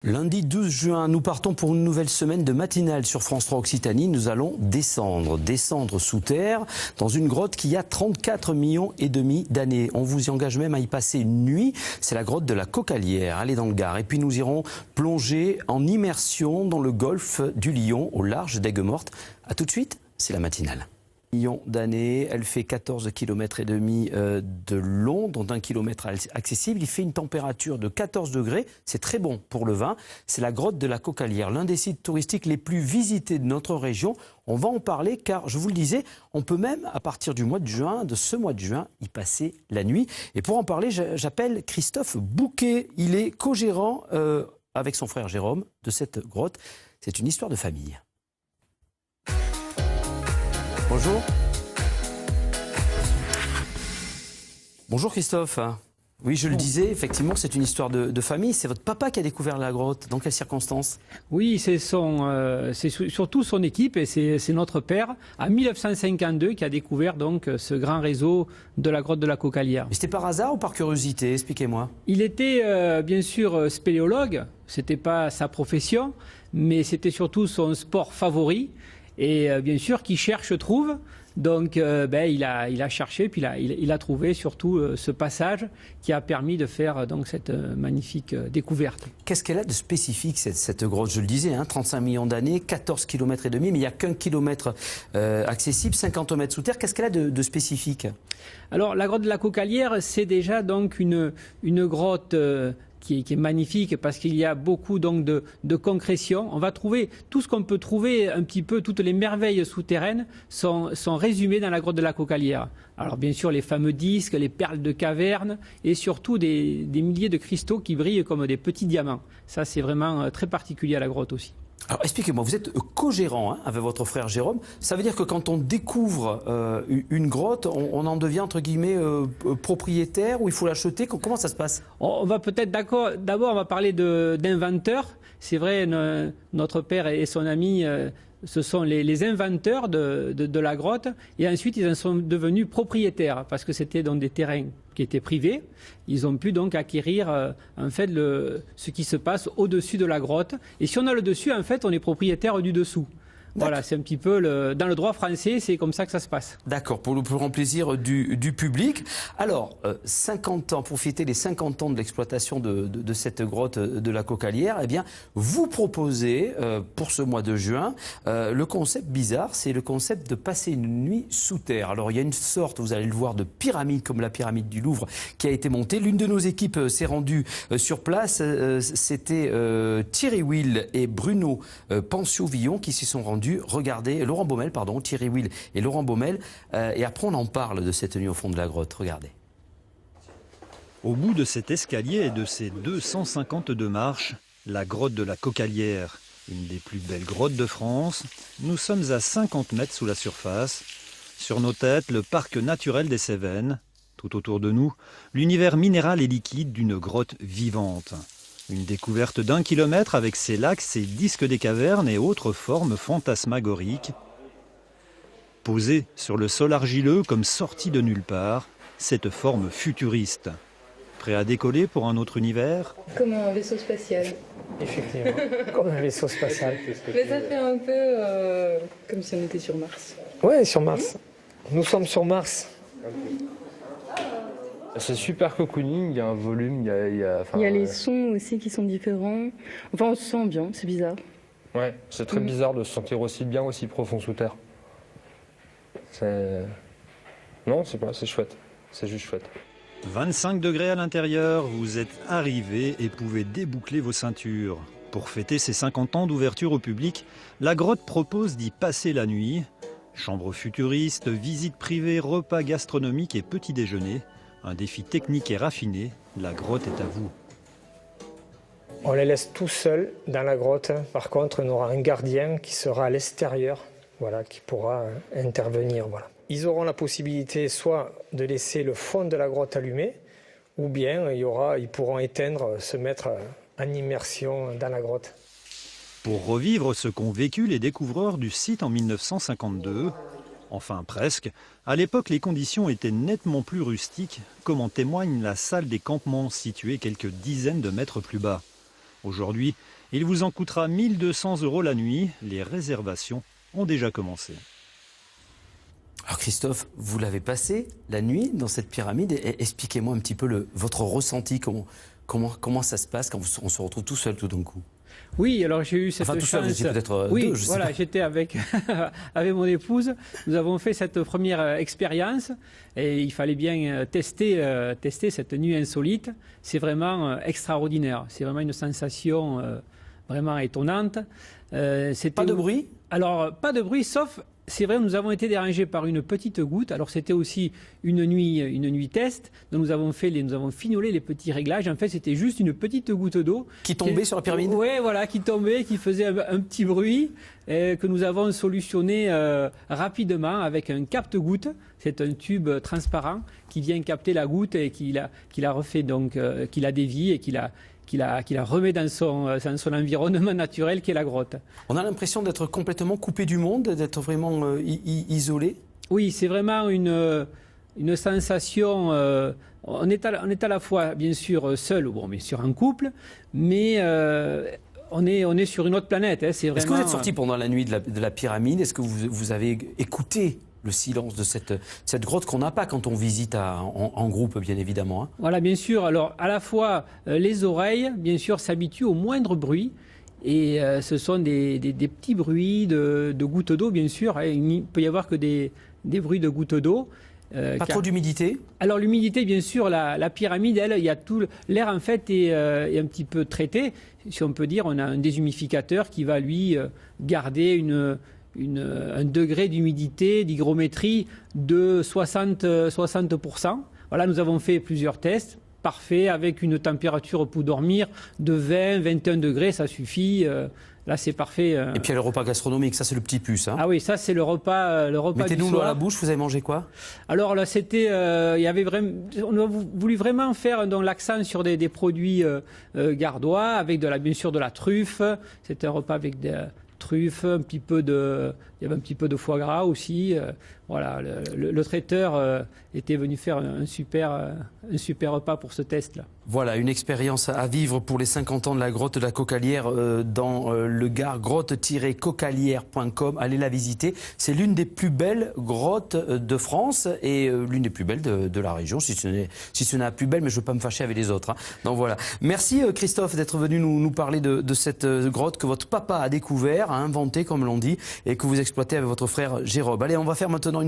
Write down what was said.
Lundi 12 juin, nous partons pour une nouvelle semaine de matinale sur France 3 Occitanie. Nous allons descendre sous terre dans une grotte qui a 34 millions et demi d'années. On vous y engage même à y passer une nuit. C'est la grotte de la Cocalière. Allez dans le Gard. Et puis nous irons plonger en immersion dans le golfe du Lion au large d'Aigues-Mortes. A tout de suite, c'est la matinale. Millions d'années, elle fait 14 km et demi de long, dont 1 km accessible. Il fait une température de 14 degrés, c'est très bon pour le vin. C'est la grotte de la Cocalière, l'un des sites touristiques les plus visités de notre région. On va en parler car, je vous le disais, on peut même, à partir du mois de juin, de ce mois de juin, y passer la nuit. Et pour en parler, j'appelle Christophe Bouquet. Il est co-gérant avec son frère Jérôme de cette grotte. C'est une histoire de famille. Bonjour. Bonjour Christophe. Oui, je le disais, effectivement, c'est une histoire de famille. C'est votre papa qui a découvert la grotte. Dans quelles circonstances? Oui, c'est surtout son équipe et c'est notre père, en 1952, qui a découvert donc ce grand réseau de la grotte de la Cocalière. Mais c'était par hasard ou par curiosité? Expliquez-moi. Il était bien sûr spéléologue, c'était pas sa profession, mais c'était surtout son sport favori. Et bien sûr, qui cherche trouve. Donc, il a cherché, puis il a trouvé surtout ce passage qui a permis de faire donc cette magnifique découverte. Qu'est-ce qu'elle a de spécifique, cette grotte? Je le disais, 35 millions d'années, 14 km et demi, mais il n'y a qu'un kilomètre accessible, 50 mètres sous terre. Qu'est-ce qu'elle a de spécifique? Alors, la grotte de la Cocalière, c'est déjà donc une grotte qui est magnifique parce qu'il y a beaucoup donc de concrétion. On va trouver tout ce qu'on peut trouver un petit peu, toutes les merveilles souterraines sont résumées dans la grotte de la Cocalière. Alors bien sûr les fameux disques, les perles de caverne et surtout des milliers de cristaux qui brillent comme des petits diamants. Ça c'est vraiment très particulier à la grotte aussi. Alors expliquez-moi, vous êtes co-gérant avec votre frère Jérôme. Ça veut dire que quand on découvre une grotte, on en devient entre guillemets propriétaire ou il faut l'acheter? Comment ça se passe? On va peut-être d'abord on va parler d'inventeurs. C'est vrai, notre père et son ami, ce sont les inventeurs de la grotte. Et ensuite, ils en sont devenus propriétaires parce que c'était dans des terrains qui étaient privés. Ils ont pu donc acquérir en fait ce qui se passe au-dessus de la grotte. Et si on a le dessus, en fait, on est propriétaire du dessous. Voilà, c'est un petit peu dans le droit français, c'est comme ça que ça se passe. D'accord, pour le plus grand plaisir du public. Alors, 50 ans, pour fêter les 50 ans de l'exploitation de cette grotte de la Cocalière, eh bien, vous proposez pour ce mois de juin le concept bizarre, c'est le concept de passer une nuit sous terre. Alors, il y a une sorte, vous allez le voir, de pyramide comme la pyramide du Louvre qui a été montée. L'une de nos équipes s'est rendue sur place. C'était Thierry Will et Bruno Pancio-Villon qui s'y sont rendus. Regardez, Laurent Baumel, pardon, Thierry Will et Laurent Baumel. Et après, on en parle de cette nuit au fond de la grotte. Regardez. Au bout de cet escalier et de ces 252 marches, la grotte de la Cocalière, une des plus belles grottes de France. Nous sommes à 50 mètres sous la surface. Sur nos têtes, le parc naturel des Cévennes. Tout autour de nous, l'univers minéral et liquide d'une grotte vivante. Une découverte d'1 kilomètre avec ses lacs, ses disques des cavernes et autres formes fantasmagoriques. Posée sur le sol argileux comme sortie de nulle part, cette forme futuriste. Prêt à décoller pour un autre univers? Comme un vaisseau spatial. Effectivement, comme un vaisseau spatial. Mais ça fait un peu comme si on était sur Mars. Oui, sur Mars. Nous sommes sur Mars. C'est super cocooning, il y a un volume, il y a les sons aussi qui sont différents. Enfin, on se sent bien, c'est bizarre. Ouais, c'est très bizarre de se sentir aussi bien, aussi profond sous terre. Non, c'est chouette. C'est juste chouette. 25 degrés à l'intérieur, vous êtes arrivés et pouvez déboucler vos ceintures. Pour fêter ses 50 ans d'ouverture au public, la grotte propose d'y passer la nuit. Chambre futuriste, visite privée, repas gastronomiques et petit déjeuner. Un défi technique et raffiné, la grotte est à vous. On les laisse tout seuls dans la grotte. Par contre, on aura un gardien qui sera à l'extérieur, voilà, qui pourra intervenir. Voilà. Ils auront la possibilité soit de laisser le fond de la grotte allumé, ou bien ils pourront éteindre, se mettre en immersion dans la grotte. Pour revivre ce qu'ont vécu les découvreurs du site en 1952, enfin presque, à l'époque les conditions étaient nettement plus rustiques, comme en témoigne la salle des campements située quelques dizaines de mètres plus bas. Aujourd'hui, il vous en coûtera 1 200 € la nuit. Les réservations ont déjà commencé. Alors Christophe, vous l'avez passé la nuit dans cette pyramide. Expliquez-moi un petit peu votre ressenti, comment ça se passe quand on se retrouve tout seul tout d'un coup. Oui, alors j'ai eu cette chance. Enfin, tout seul, vous étiez peut-être oui, deux, je sais voilà, pas. j'étais avec mon épouse. Nous avons fait cette première expérience et il fallait bien tester cette nuit insolite. C'est vraiment extraordinaire. C'est vraiment une sensation vraiment étonnante. Pas de bruit? Alors, pas de bruit, sauf... C'est vrai, nous avons été dérangés par une petite goutte. Alors, c'était aussi une nuit test. Donc, nous avons finolé les petits réglages. En fait, c'était juste une petite goutte d'eau. Qui tombait sur la pyramide? Oui, voilà, qui tombait, qui faisait un petit bruit, que nous avons solutionné rapidement avec un capte-goutte. C'est un tube transparent qui vient capter la goutte et qui la refait, donc, qui la dévie et qui la remet dans son environnement naturel qui est la grotte. On a l'impression d'être complètement coupé du monde, d'être vraiment isolé. Oui, c'est vraiment une sensation. On est à la fois, bien sûr, seul, bon, bien sûr, en couple, mais on est sur une autre planète. Hein, c'est vraiment... Est-ce que vous êtes sorti pendant la nuit de la pyramide? Est-ce que vous avez écouté le silence de cette grotte qu'on n'a pas quand on visite en groupe, bien évidemment, hein? Voilà, bien sûr. Alors, à la fois, les oreilles, bien sûr, s'habituent au moindre bruit. Et ce sont des petits bruits de gouttes d'eau, bien sûr. Hein. Il ne peut y avoir que des bruits de gouttes d'eau. Pas trop d'humidité? Alors, l'humidité, bien sûr, la pyramide, elle, il y a tout l'air, en fait, est un petit peu traité. Si on peut dire, on a un déshumificateur qui va, lui, garder un degré d'humidité, d'hygrométrie de 60%. Voilà, nous avons fait plusieurs tests. Parfait, avec une température pour dormir de 20-21 degrés, ça suffit. Là, c'est parfait. Et puis il y a le repas gastronomique, ça c'est le petit plus. Hein. Ah oui, ça c'est le repas Mettez-nous du soir. à la bouche, vous avez mangé quoi? Alors là, c'était, il y avait vraiment, on a voulu vraiment faire donc l'accent sur des produits gardois, avec bien sûr de la truffe. C'était un repas avec des truffes, il y avait un petit peu de foie gras aussi. Voilà, le traiteur était venu faire un super repas pour ce test-là. Voilà, une expérience à vivre pour les 50 ans de la grotte de la Cocalière dans le Gard, grotte-cocalière.com. Allez la visiter. C'est l'une des plus belles grottes de France et l'une des plus belles de la région, si ce n'est la plus belle, mais je ne veux pas me fâcher avec les autres. Hein. Donc voilà. Merci Christophe d'être venu nous parler de cette grotte que votre papa a découvert, a inventé comme l'on dit, et que vous exploitez avec votre frère Jérôme. Allez, on va faire maintenant une